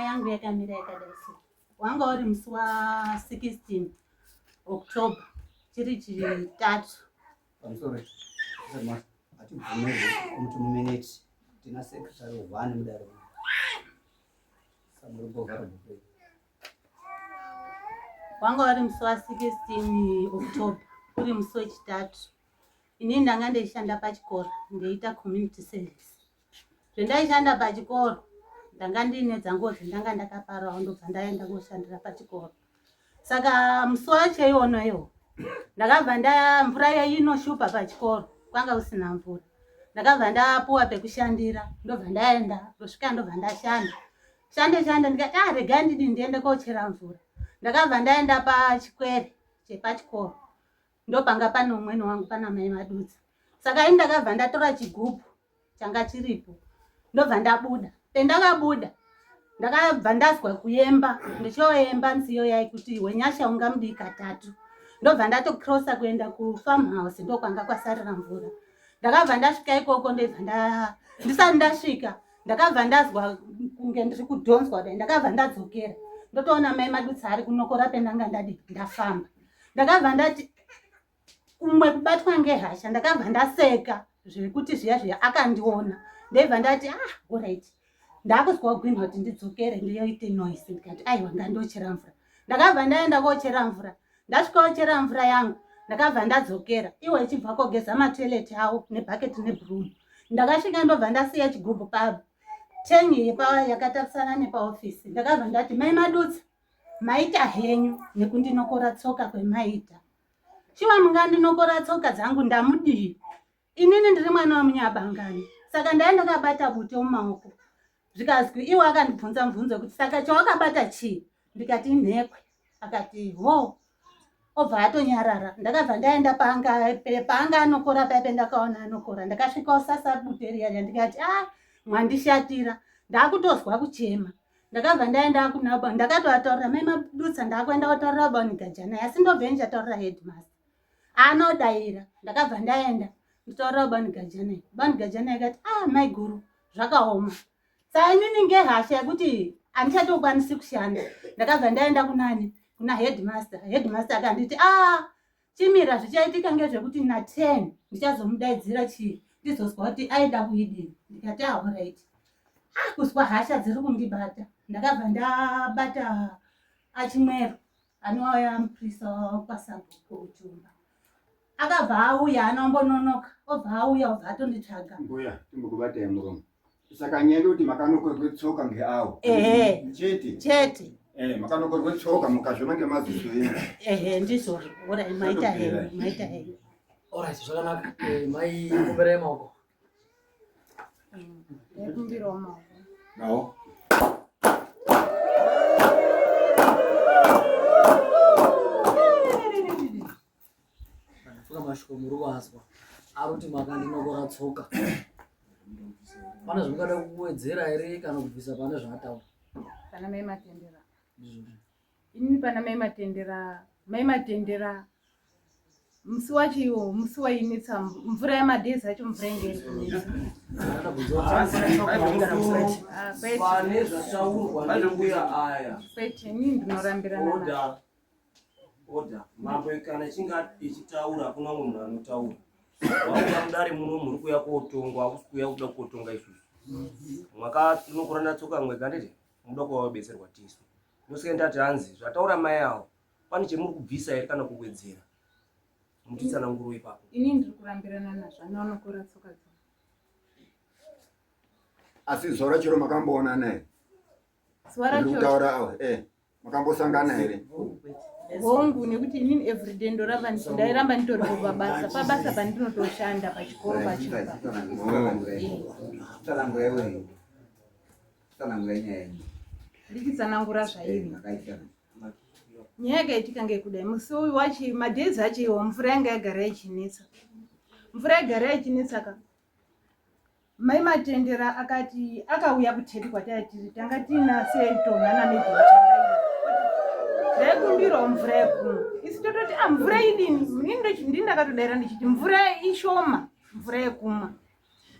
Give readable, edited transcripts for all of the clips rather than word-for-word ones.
yangu yakamira yakadai so. Wanga uri musi wa16 October chiri chitatu. I'm sorry. Mtu minute tina secretary of one mudaro. Samurugo varabu. Wanga uri musi wa16 October uri musi wechitatu. Ini ndanga ndeishanda pachikoro ndeita community service. Zvendaishanda pachikoro ndanga ndine dzangu dzendanga ndakaparawo ndobva ndaenda koshandira pachikoro. Saka musi wacho iwonoyo ndakabva mvura yainoshupa pachikoro kwanga usina mvura. Ndakabva ndapuwa pekushandira ndobva ndaenda ndosvika ndobva ndashanda. Shande ndikati rega ndiende kochera mvura. Ndakabva ndaenda pachikwere chepachikoro. Ndopanga pane umweni wangu pana mai madutsa. Saka ndakabva ndatora chigubhu changa chiripo. Ndobva ndabuda. Pendakabuda ndakabva ndazwa kuyemba. Ndichoyemba nziyo yaikuti wenyasha ungamudi katatu. Ndobva ndatokrosa kuenda kufarm house ndokwanga kwasarira mvura. Ndakabva ndasvika ikoko ndisati ndasvika ndakabva ndazwa kunge ndiri kudhonzwa kudai. Ndakabva ndadzokera ndotoona mai madutsa ari kunokora pendanga ndafamba. Ndakabva ndati umwe kubatwa ngehasha. Ndakabva ndaseka zvekuti zviya akandiona. Ndebva ndati alright. Ndakuzwa kugwinha kuti ndidzokere ndiyoite noise. Ndikati aiwa ngandochera mvura. Ndakabva ndaenda kochera mvura. Ndasvika kochera mvura yangu ndakabva ndadzokera. Iwe ichibva kogeza matoilet awo nebhaketi nebroom. Ndakasvika ndobva ndasiya chigubhu pabo. Tengi yakatarisana nepaofisi. Ndakabva ndati mai madutsa maita henyu nekundinokora tsoka kwemaita. Chiwa mungandinokora tsoka dzangu ndamudii. Inini ndiri mwana wamunyabangani. Saka ndaenda ndakabata buto mumaoko. Zvikazwi iwe akandibvunza mvunzo kuti saka chawakabata chii? Ndikati inhekwe. Akati ho. Obva atonyarara. Ndakabva ndaenda paanga anokora paipe ndakaona anokora. Ndakasvika osasa buteriya ndikati mwandishatira. Ndakutozwa kuchema. Ndakabva ndaenda kunaba ndakatoataurira mai madutsa ndakwenda kutaurira Banigajana asi ndobve ndataurira headmaster. Anodaira. Ndakabva ndaenda nditaurira Banigajana. Banigajana akati mai guru zvakaoma. Saka inini ngehasha yekuti andichatokwanisi kushanda. Ndakabva ndaenda kuna headmaster. Headmaster akanditi chimira zvichaitika ngezvekuti na 10 ndichazomudaidzira chii ndizozwa kuti aida kuidini. Ndikati alright. Kuzwa hasha dziri kundibata. Ndakabva ndabata achimwero anouya muprisa kwasabhuku Utumba. Akabva auya anombononoka. Obva auya obva atonditsvaga. Mbuya timbokubata muromo. Saka nyendo kuti makanokorwe tsoka ngeawo. Chete. Makanokorwe tsoka mukazvona ngemaziso yenyu. Ndizvo. Ora maita henyu. Alright, zvakanaka. Mai kumbere maoko. Kumbira maoko. Nawo. Fuka mashoko muri wazwa. Aroti makandinokora tsoka. Pana zvingada kuwedzera ere kana kubvisa pane zvataura? Pana mai matendera. Ini pana mai matendera. Musi wachiwo, musi wainitsa mvura yamadhezi acho mvura ingeri kunitsa. Pane zvataurwa nembuya aya. Pete ini ndinorambirana nayo. Oda. Mambo kana chinga ichitaura kuna munhu anotaura. Wauya mudare muno muri kuya kotongwa akukuya kuda kotonga isusu. Mwaka tinokorana tsoka mwega ndete muda kuwabetserwa tisu. Nosenda tanzi zvataura mai awo. Pane chemuri kubvisa ere kana kuwedzera? Mutitsana nguru ipapo. Ini ndiri kurambirana nazvo anokora tsoka dzangu. Asi zora chiro makamboona naye. Swara chiro. Kutaura makambosangana ere? Hongu nekuti inini everyday ndoramba ndairamba nditori pabasa pandinotoshanda pachikoro pachipa. Ndikitsanangura zvairi. Nyaya yakaitika ngekudai musi wachi madhezi acho iwo mvura yanga yagara ichinetsa. Mai matendera akati akauya kuteti kwataitiri tanga tinase tonhana nedhochandaira. Ndaikumbirawo mvura yekumwa. Isi tototi mvura idini ndindakatodaira ndichiti mvura ishoma mvura yekumwa.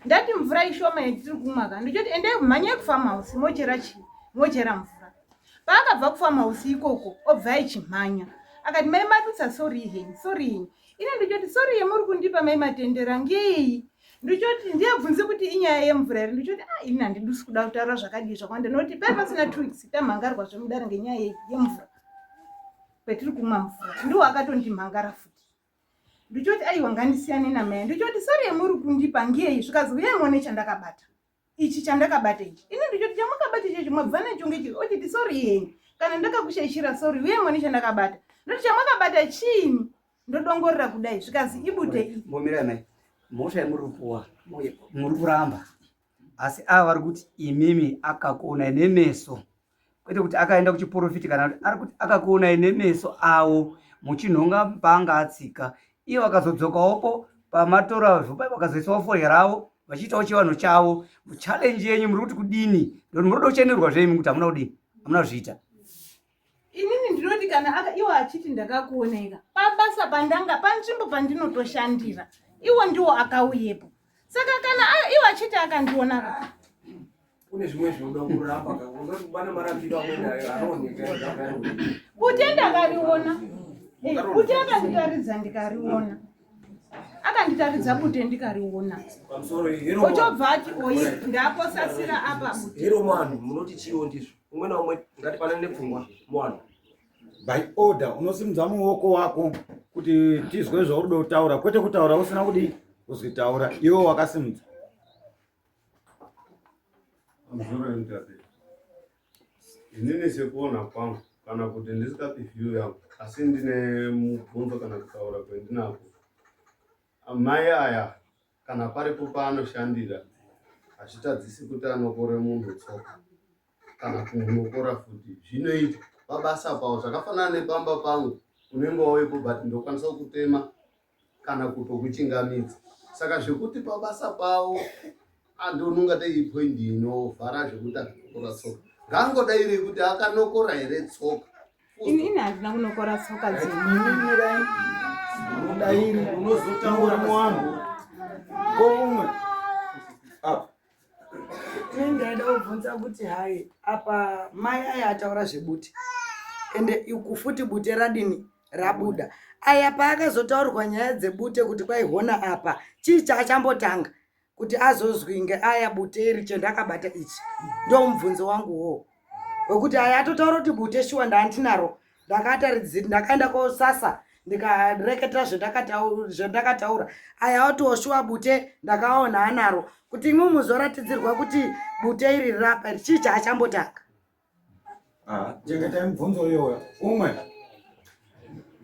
Ndati mvura ishoma yetiri kumwa ka ndichoti endai kumhanya kufarm house mochera mvura. paakabva kufama usi ikoko obva aichimhanya akati mai madutsa sori henyu ine ndichoti sori yemuri kundipa mai matendera ngei ndichoti ndiyebvunze kuti inyaya yemvura here ndichoti ini handidusi kuda kutaura zvakadii zvakwanda nokuti pai pasina 2 weeks tamhangarwa zvemudare ngenyaya yemvura kwetiri kumwa mvura ndiwo akatondimhangara futi ndichoti aiwa ngandisiyane namai ndichoti sori yemuri kundipa ngei zvikazi uyai muone chandakabata ichi chandakabata ichi ini ndichoti chamakabata ichi mwabva nacho ngechiri ochiti sori henyu kana ndakakushaishira sori uyai muone chandakabata ndoti chamakabata chiini ndodongorera kudai zvikazi ibute Momira mai. Mosha muri kuwa. Muri kuramba. Asi ava vari kuti imimi akakuona nemeso. Kwete kuti akaenda kuchiprofiti kana kuti ari kuti akakuona nemeso awo muchinhonga panga atsika. Ivo vakazodzokawopo pamatora zvopai vakazoisawo forya ravo vachiitawo chivanhu chavo. Challenge yenyu muri kuti kudini? Ndokuti munoda kuchenurwa zvenyu kuti hamuna kudini? Hamuna kuzviita. inini ndinoti kana iwo achiti ndakakuoneka pabasa pandanga panzvimbo pandinotoshandira iwo ndiwo akauyepo saka kana iwo achiti akandiona kune zvimwe zvinoda kuramba unoti bana marambiro amweni anooneka bute ndakariona bute akanditaridza ndikariona akanditaridza bute ndikariona pamusoro ochobva ati oyi ndaposasira apa bute hero mwanhu munoti chiwo ndizvo umwe naumwe ngati pana nepfungwa mwanhu by order unosimudza muoko wako kuti tizwe zvauri kutaura kwete kutaura usina kudi kuzvitaura iwe wakasimudza. Mzuri mtate. Inini sekuona kwangu kana kuti ndisikapi view yangu asi ndine mubvunzo kana kutaura kwendinako. Amai aya kana paripo paanoshandira achitadzisi kuti anokore munhu tsoka kana kunokora futi zvinoita pabasa pawo zvakafanana nepamba pangu unenge wauyepo but ndokwanisa kutema kana kutokuchingamidza saka zvekuti pabasa pawo andonunga point inovhara zvekuti akakora tsoka ngangodai kuti akanokora here tsoka ini handina kunokora tsoka unodairi unozotaura muwanhu komwe apa ndaida kubvunza kuti hai apa mai aya ataura zvebute ende kufuti bute radini rabuda aya paakazotaurwa nyaya dzebute kuti kwaihona apa chii chaachambotanga kuti azozwi ngeaya bute iri chendakabata ichi ndo mubvunzo wangu wo wekuti aya atotaura kuti bute shuwa ndaandinaro ndakaenda kosasa ndikareketera zvendakataura aya otoshuwa bute ndakaona anaro kuti imwe muzoratidzirwa kuti bute iri rapa chii chaachambotanga. Chengeta mubvunzo iyoyo umwe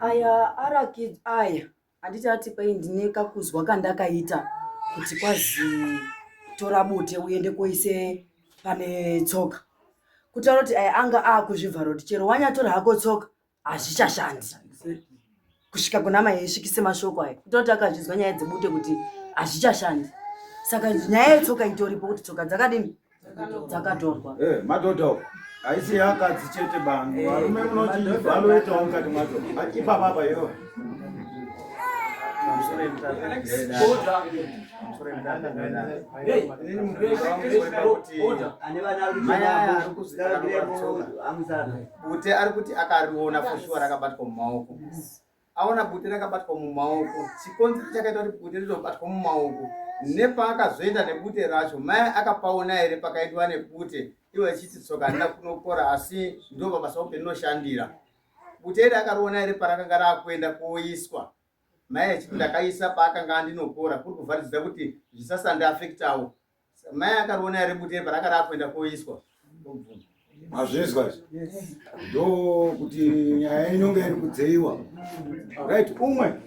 aya arakidzi aya handiti ati kwai ndine kakuzwa kandakaita kuti kwazi tora bute uende koise pane tsoka kutaura kuti aya anga akuzvivhara kuti chero wanyatora hako tsoka hazvichashandi kusvika kuna mai eisvikise mashoko aya kutaura kuti akazvizwa nyaya dzebute kuti hazvichashandi saka nyaya yetsoka itoripo kuti tsoka dzakadini dzakatorwa. madhodha haisi akadzi chete bantu varume munoti vanoitawo mukati macho ipapapa iyoyo bute ari kuti akariona foshuwa rakabatwa mumaoko aona bute rakabatwa mumaoko chikonzero chakaita kuti bute ritobatwa mumaoko nepaakazoenda nebute racho mai akapaona here pakaitwa nebute iwe achiti tsoka handina kunokora asi ndo pabasa upe rinoshandira bute iri akariona here parakanga raakuenda koiswa mai achiti ndakaisa paakanga andinokora kuri kuvharidzira kuti zvisasandiafektawo mai akariona here bute iri parakanga raakuenda koiswa mazvizwa ndo kuti nyaya inonge iri kudzeiwa right umwe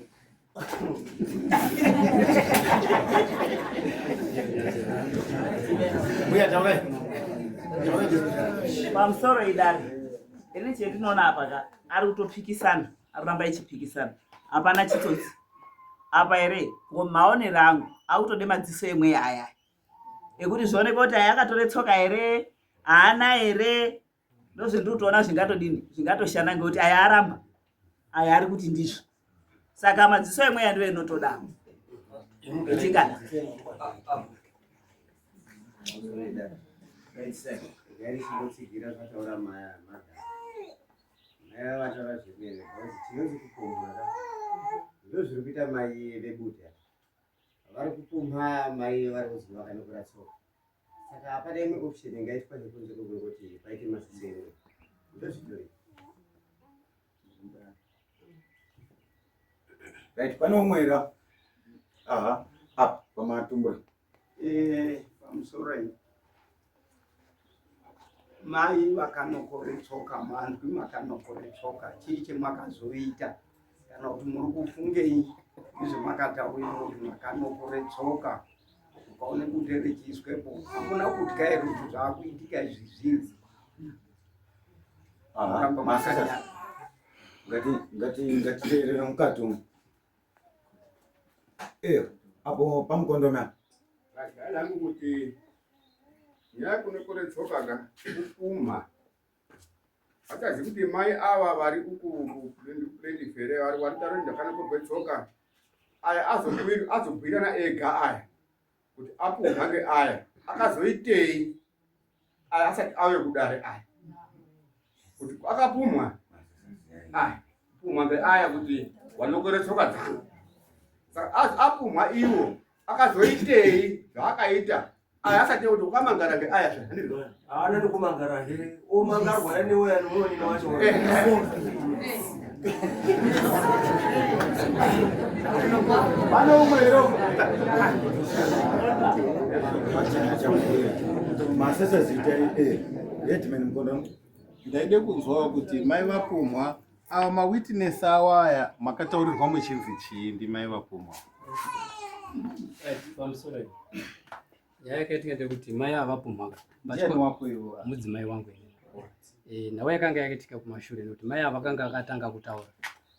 buya taure pamusoro idari ini chetinoona apa ari kutopikisana aramba ichipikisana hapana chitsotsi apa here maonero angu akutode madziso emwe aya ekuti zvioneka kuti aya akatore tsoka here haana here ndozvendikutoona zvingatodini zvingatoshanda ngekuti aya aramba aya ari kuti ndizvo saka madziso emwe aya ndiwo inotoda ichingada Gari sinotsigira zvataura madha vataura zvemene tinonzi kupumha ndo zviri kuita mai vebuta vari kupumha mai vari kuzi vakanokora tsoka saka hapana imwe option ingaitwa nekunze kwekuti paite masisero ndo zvidori right pane umwera aha apa pamatumbura pamusoro ini mai vakanokore tsoka manzwi makanokore tsoka chii chemakazoita kana kuti muri kufungei izvomakataurira kuti makanokore tsoka ukaone kuti richiswepo hakuna kutya here kuti zvaakuitika izvizvi ngatireerere mukati umu apo pamukondomera zvadangu kuti nyaya kunokore tsoka ka kupumha hatazi kuti mai ava vari kupurendifere vari tauri ndakanokorwe tsoka aya azobhuyirana ega aya kuti apumha ngeaya akazoitei aya asati auye kudare aya kuti akapumha aya pumha ngeaya kuti wanokore tsoka dzangu saka apumha iwo akazoitei zvaakaita aya asati kuti ukamangara ngeaya zvahandirwa haana nokumangara he omangarwa yaneweya nomuonina wacho pane umwero masesa zita yetmeni mukondomo ndaide kunzwawo kuti mai vapumha ava mawitness awaya makataurirwa muchinzi chii ndimai vapumha pamusoro nyaya yakaitika ndekuti mai avapumhaka mudzimai wangu nhau yakanga yakaitika kumashure nekuti mai ava vakanga akatanga kutaura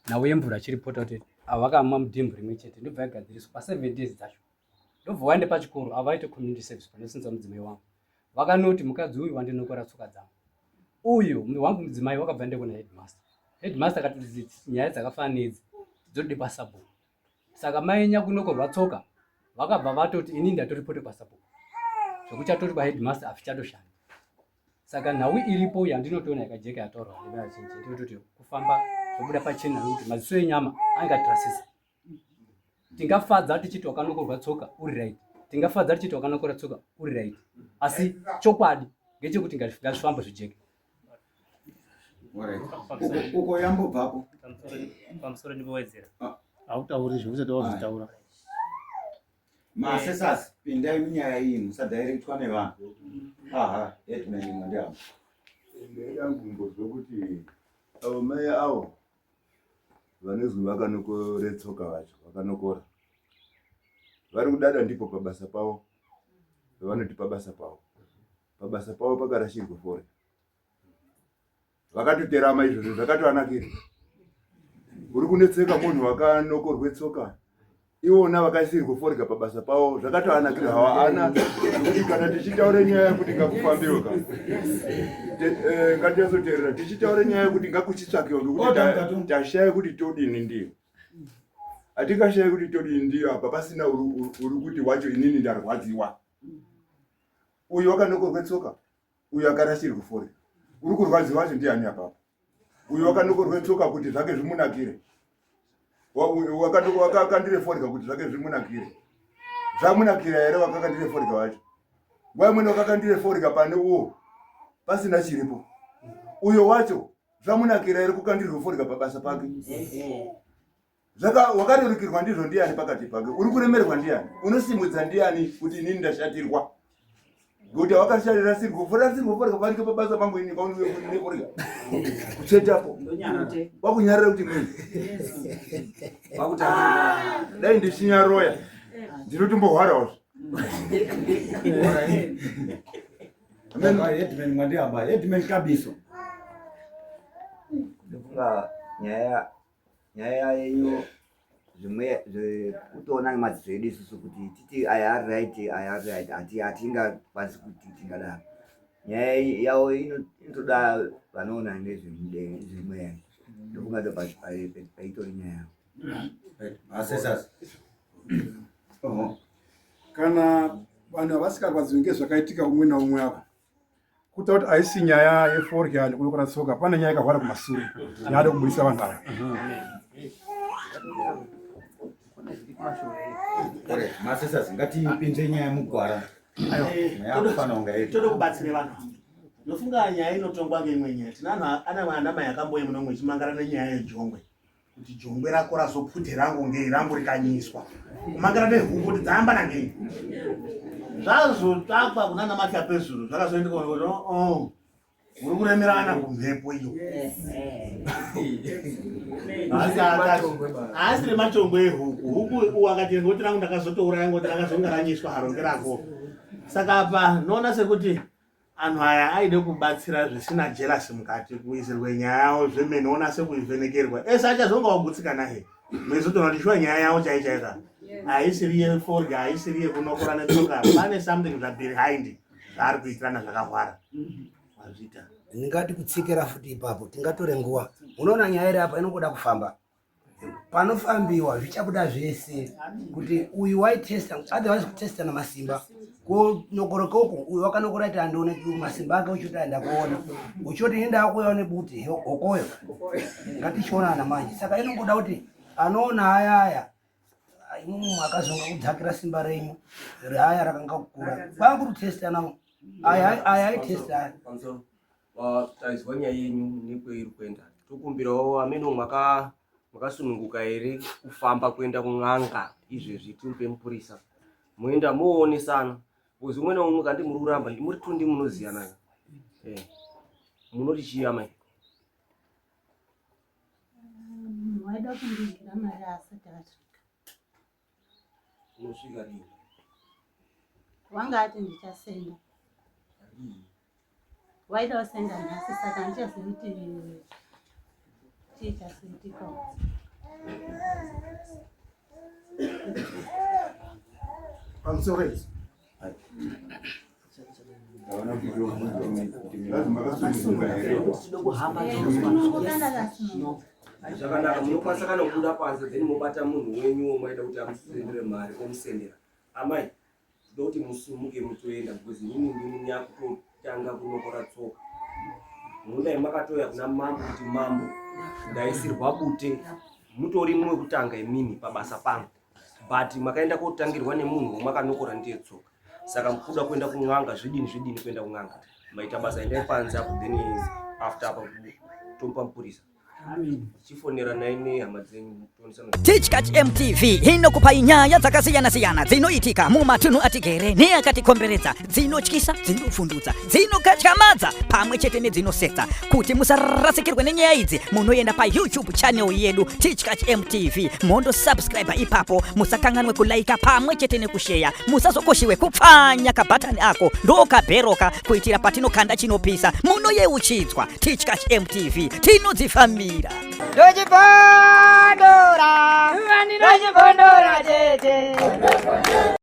nhau yemvura achiripota kuti ava vakamwa mudhimbu rimwe chete ndobva yagadziriswa pa7 days dzacho ndobva waende pachikoro ava vaite community service panosinza mudzimai wangu vakanoti mukadzi uyu wandinokora tsoka dzangu uyu wangu mudzimai wakabva ende kuna headmaster akati nyaya dzakafanana nedzi dzode pasabhuku saka mai nyakunokorwa tsoka vakabva vatoti ini ndatoripote pasabhuku zvokuti chatori paheadmaster afichatoshanda saka nhau iripo yandinotoona yakajeka yataurwa nevazhinji ndinototi kufamba zvobuda pachena nokuti maziso enyama angatirasisa tingafadza tichiti wakanokorwa tsoka uri right tingafadza tichiti wakanokora tsoka uri right asi chokwadi ngechekuti ngazvifambo zvijeke uko yambobvapo pamusoro ndibowedzera hautauri zvokusati wazvitaura masesasi pindai munyaya iyi musadhairektwa nevanhu aha yetmeni mwandihamba ndaida kumbozwa kuti avo mai avo vanozwi vakanokore tsoka vacho vakanokora vari kudada ndipo pabasa pavo vavanoti pabasa pavo pakarashirwa fore vakatoterama izvozvo zvakatoanakira uri kunetseka munhu wakanokorwe tsoka iwona vakaisirwe foreka pabasa pavo zvakatoanakira hawa ana kuti kana tichitaure nyaya yekuti ngakufambiwe ka ngatiyazoteerera tichitaure nyaya yekuti ngakuchitsvakiwa ngekuti tashaya kuti todini ndiyo hatikashaya kuti todini ndiyo apa pasina uri kuti wacho inini ndarwadziwa uyu wakanokorwe tsoka uyu akarashirwe foreka uri kurwadziwa wacho ndiani apapo uyu wakanokorwe tsoka kuti zvake zvimunakire wakakandire foreka kuti zvake zvimunakire zvamunakira here wakakandire foreka wacho nguva imweni wakakandire foreka pane uwo pasina chiripo uyo wacho zvamunakira here kukandirwe foreka pabasa pake wakarerukirwa ndizvo ndiani pakati pake uri kuremerwa ndiani unosimudza ndiani kuti inini ndashatirwa ngekuti wakashatirasirwa foreka panike pabasa pangu ini paunine foreka kuchetapo wakunyarira kuti mwini dai ndichinyaroya ndinotombohwarawo yetmeni mwandihamba yetmeni kabiso ndofunga nyaya yenyu zvimwe zvekutoona nemadziso edu isusu kuti titi aya ari right hatingakwanisi kuti tingadaro nyaya yavo inotoda vanoona nezvemweya ndofunga ndo paitori nyaya asesasi kana vanhu havasingakwadziwi ngezvakaitika umwe naumwe apa kutaura kuti haisi nyaya yeforya nekunokora tsoka, pane nyaya yakahwara kumashure yaada kubudisa vanhu ava. Masisasi ngatipinze nyaya mugwara. Tode kubatsire vanhu. Ndofunga nyaya inotongwa ngeimwe nyaya. Tina anhu ana mai akamboye munomwe chimangara nenyaya yejongwe. Kuti jongwe rako razopfute rangu ngei rambo rikanyiswa. Kumangara nehuku kuti dzayambana ngei. Zvazotakwa kunana mafya pezuru zvakazoenda kuti muri kuremerana kumhepo iyo. Asi rematongo ehuku. Huku akati ngoti rangu ndakazotouraya ngoti rakazonga ranyiswa haro ngerako. Saka apa noona sekuti anhu aya aide kubatsira zvisina jealousy mukati kuisirwe nyaya yawo zvemene onase kuivhenekerwa. Ese achazonga wagutsikana he. Mwezotoona kuti shwa nyaya yawo chaichaika. Haisiri yeforya, haisiri yekunokora netsoka. Pane something behind zvaari kuitirana zvakahwara. Wazvita. Ndingati kutsikira futi ipapo tingatore nguwa. Unoona nyaya iri apa inokuda kufamba. Panofambiwa zvichabuda zvese kuti uyu waitesta otherwise kutesta namasimba. Konokorokoko uyu wakanokora kuti andione kuti masimba ake uchoti aenda kuona. Uchoti enda akuona buti hokoyo. Ngatichionana manje. Saka inongoda kuti anoona aya akazonga kudzakira simba renyu raya rakanga kukura kwakutesta nawo aya testa taizwa nyaya yenyu nekweiri kuenda tokumbirawo amene mwakasununguka ere kufamba kuenda kun'anga izvezvi timupe mupurisa moenda moonesana kuzi umwe naumwe kandi muri kuramba muri tundi munoziyana munoti chiya mai waida kundigira mari asati asvika. Unosvika rini? Wanga ati ndichasenda. Waida usenda nhasi saka ndichaziva kuti chii chasiitika. Pamusoro idzi. Zvakanaka munokwanisa kana kubuda panze then mobata munhu wenyu maida kuti amusendere mari omusendera. Amai tinoda kuti musumuke mutoenda because inini ndini yakutotanga kunokora tsoka. Munodai makatoya kuna mambo kuti mambo ndaisirwa bute mutori mumwe kutanga imini pabasa pangu but makaenda kotangirwa nemunhu wamakanokora ndiye tsoka. Saka mukuda kuenda kun'anga zvidini kuenda kun'anga maita basa endai panze apo then after apo tompa mupurisa. Chifonera naine hama dzenyu tonisana. Teachcatch MTV inokupa nyaya dzakasiyana-siyana dzinoitika mumatunhu atigere neakatikomberedza, dzinotyisa, dzinofundutsa, dzinokatyamadza pamwe chete nedzinosetsa. Kuti musarasikirwe nenyaya idzi munoenda paYouTube channel yedu Teachcatch MTV mondo subscribe ipapo, musakanganwe kulaika pamwe chete nekushare, musazokoshiwe kupfanya kabhatani ako ndokabheroka kuitira patinokanda chinopisa munoyeuchidzwa. Teachcatch MTV tinodzifamira. Dojipondora, dojipondora tete.